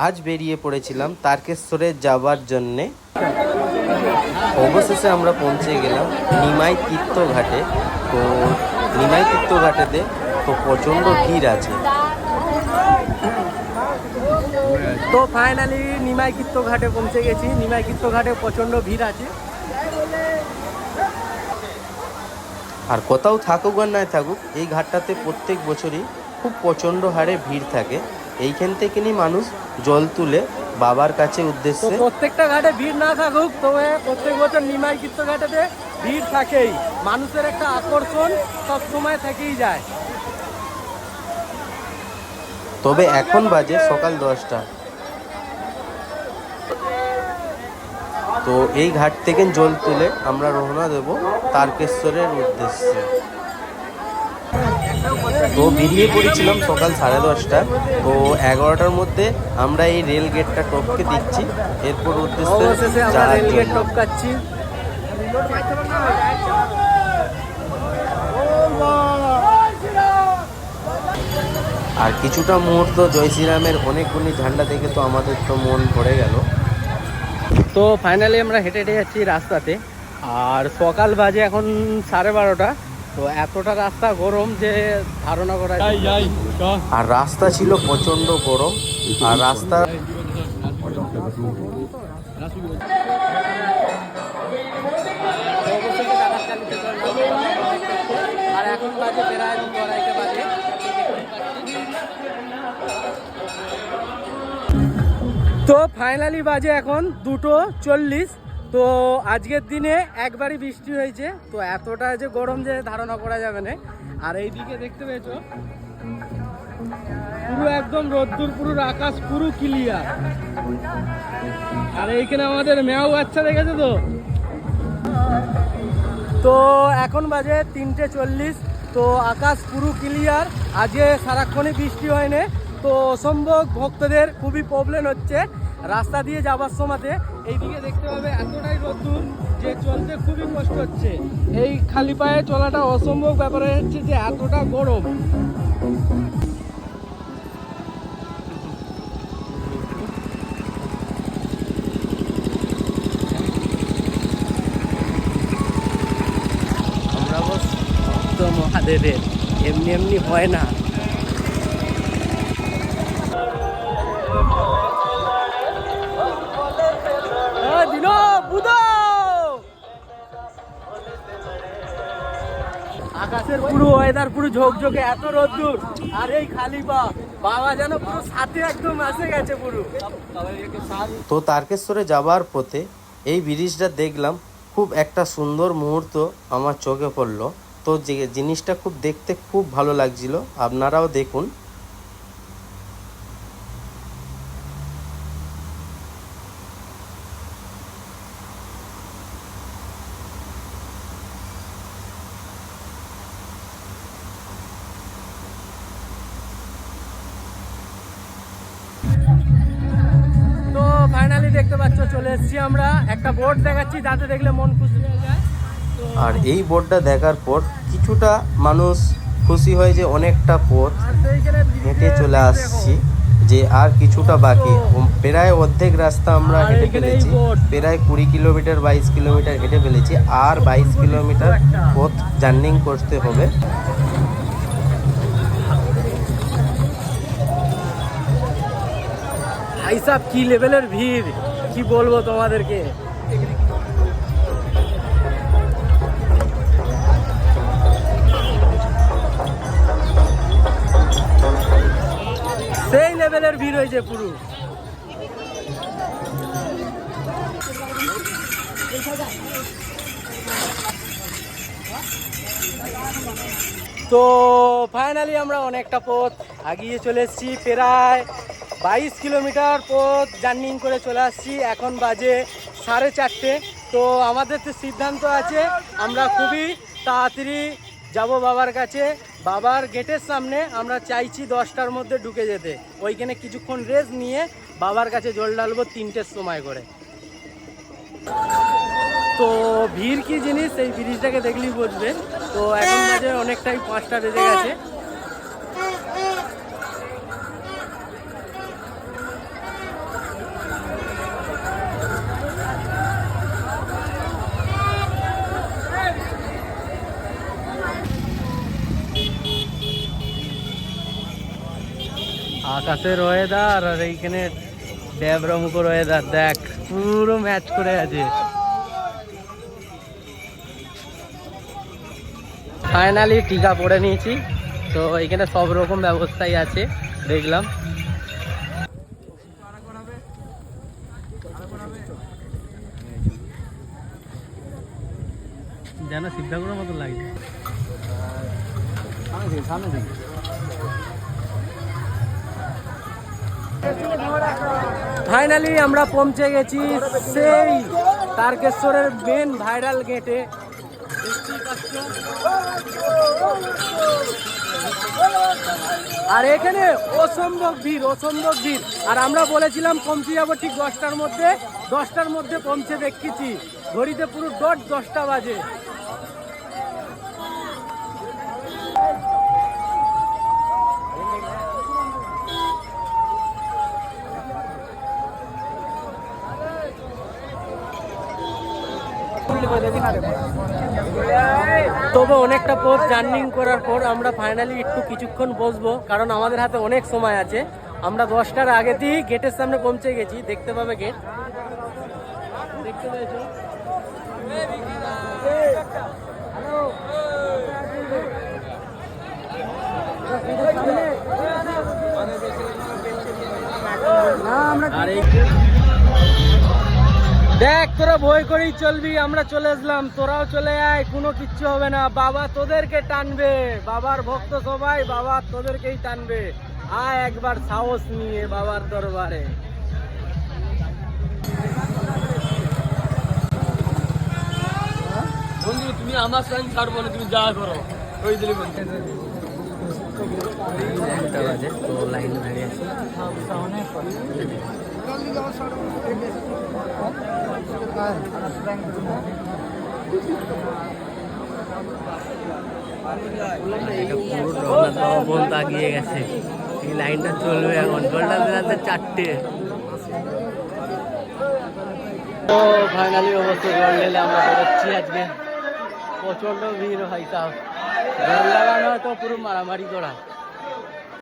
আজ বেরিয়ে পড়েছিলাম তারকেশ্বরে যাওয়ার জন্যে। অবশেষে আমরা পৌঁছে গেলাম নিমাই তীর্থঘাটে। তো নিমাই তীর্থঘাটেতে তো প্রচণ্ড ভিড় আছে। তো ফাইনালি নিমাই তীর্থঘাটে পৌঁছে গেছি। নিমাই তীর্থঘাটে প্রচণ্ড ভিড় আছে। আর কোথাও থাকুক আর নাই থাকুক, এই ঘাটটাতে প্রত্যেক বছরই খুব প্রচণ্ড হারে ভিড় থাকে। এইখান থেকে নিয়ে মানুষ জল তুলে বাবার কাছে উদ্দেশ্যে। প্রত্যেকটা ঘাটে ভিড় না থাকুক, তবে প্রত্যেক বছর নিমাই তীর্থঘাটেতে ভিড় থাকেই। মানুষের একটা আকর্ষণ সব সময় থেকেই যায়। তবে এখন বাজে সকাল 10টা। তো এই ঘাট থেকে জল তুলে আমরা রওনা দেব তারকেশ্বরের উদ্দেশ্যে। তো বেরিয়ে পড়েছিলাম সকাল 10:30। তো 11টার মধ্যে আমরা এই রেল গেটটা টপকে দিচ্ছি, এরপর উদ্দেশ্যে রেল গেট টপকাচ্ছি। আর কিছুটা মুহূর্ত জয় শ্রীরামের অনেকগুলি ঝান্ডা দেখে তো আমাদের তো মন ভরে গেল। তো ফাইনালি আমরা হেঁটে হেঁটে যাচ্ছি রাস্তাতে। আর সকাল বাজে এখন 12:30। তো এতটা রাস্তা গরম যে ধারণা করা যায়। আর রাস্তা ছিল প্রচণ্ড গরম। আর রাস্তা আর এখন বাজে প্রায় 2:30 বাজে। তো ফাইনালি বাজে এখন 2:40। তো আজকের দিনে একবারই বৃষ্টি হয়েছে। তো এতটা যে গরম যে ধারণা করা যাবে না। আর এইদিকে দেখতে পেয়েছো পুরো একদম রোদ্দুর, পুরো আকাশ পুরো ক্লিয়ার। আর এইখানে আমাদের মেয়াও বাচ্চা দেখেছো তো। তো এখন বাজে 3:40। তো আকাশ পুরো ক্লিয়ার। আজকে সারাক্ষণই বৃষ্টি হয়নি। তো অসম্ভব ভক্তদের খুবই প্রবলেম হচ্ছে রাস্তা দিয়ে যাবার সময়তে। এইদিকে দেখতে পাবে এতটাই রোদ্দুর যে চলতে খুবই কষ্ট হচ্ছে। এই খালি পায়ে চলাটা অসম্ভব ব্যাপার হচ্ছে যে এতটা গরম। আমরা ভক্ত মহাদেবের, এমনি এমনি হয় না। আকাশের পুরো ওয়েদার পুরো ঝোঁকঝোঁকে, এত রোদ্দুর। আর এই খালি পা, বাবা যেন পুরো সাথে একদম এসে গেছে পুরো। তো তারকেশ্বরে যাওয়ার পথে এই ব্রিজটা দেখলাম, খুব একটা সুন্দর মুহূর্ত আমার চোখে পড়লো। তো যে জিনিসটা খুব দেখতে খুব ভালো লাগছিল, আপনারাও দেখুন। ফাইনালি দেখতে পাচ্ছ চলে এসেছি আমরা। একটা বোর্ড দেখাচ্ছি যাতে দেখলে মন খুশি হয়ে যায়। আর এই বোর্ডটা দেখার পর কিছুটা মানুষ খুশি হয় যে অনেকটা পথ হেঁটে চলে আসছি, যে আর কিছুটা বাকি। প্রায় অর্ধেক রাস্তা আমরা হেঁটে ফেলেছি। প্রায় 20 কিলোমিটার 22 কিলোমিটার হেঁটে ফেলেছি। আর 22 কিলোমিটার পথ জার্নিং করতে হবে। ভাই সাহেব কি লেভেলের ভিড়, কি বলবো তোমাদেরকে। সেই লেভেলের ভিড় হয়েছে পুরো। তো ফাইনালি আমরা অনেকটা পথ এগিয়ে চলে এসেছি। প্রায় 22 কিলোমিটার পথ জার্নিং করে চলে আসছি। এখন বাজে 4:30। তো আমাদের তো সিদ্ধান্ত আছে আমরা খুবই তাড়াতাড়ি যাব বাবার কাছে। বাবার গেটের সামনে আমরা চাইছি 10টার মধ্যে ঢুকে যেতে। ওইখানে কিছুক্ষণ রেস্ট নিয়ে বাবার কাছে জল ঢালবো 3টের সময় করে। তো ভিড় কি জিনিস এই ব্রিজটাকে দেখলেই বুঝবে। তো এখন বাজে অনেকটাই 5টা বেজে গেছে। আকাশের ওয়েদার আর এইখানে ড্যাবরামুখর ওয়েদার দেখ পুরো ম্যাচ করে আছে। ফাইনালি টিকা পড়ে নিয়েছি, তো এখানে সব রকম ব্যবস্থাই আছে দেখলাম। যেন সিদ্ধাগুলোর মতো লাগছে। ফাইনালি আমরা পৌঁছে গেছি সেই তারকেশ্বরের মেন ভাইরাল গেটে। আর এখানে অসম্ভব ভিড়, অসম্ভব ভিড়। আর আমরা বলেছিলাম পৌঁছে যাবো ঠিক 10টার মধ্যে, 10টার মধ্যে পৌঁছে দেখেছি ঘড়িতে পুরো 10টা বাজে। তবে অনেকটা পথ জার্নিং করার পর আমরা ফাইনালি একটু কিছুক্ষণ বসবো, কারণ আমাদের হাতে অনেক সময় আছে। আমরা 10টার আগেতেই গেটের সামনে পৌঁছে গেছি, দেখতে পাবে গেট, দেখতে পেয়েছো? আর এই দেখ তোরা ভয় করেই চলবি, আমরা চলে আসলাম, তোরাও চলে আয়, কোনো কিচ্ছু হবে না। বাবা তোদেরকে টানবে, বাবার ভক্ত সবাই বাবা তোদেরকেই টানবে। আয় একবার সাহস নিয়ে বাবার দরবারে। বন্ধু তুমি আমার সঙ্গে ছাড়বো না, তুমি যা করো ওই দিলে বন্ধু। 1টা বাজে, তো লাইনে দাঁড়িয়ে আছি। পুরো জগন্নাথ আগিয়ে গেছে, এই লাইনটা চলবে এখন, জলটা বেড়াতে 4টে। তো ফাইনালি অবস্থা জল আমরা বেরোচ্ছি আজকে। প্রচন্ড ভিড় হয়, তাও জল লাগানো তো পুরো মারামারি করা।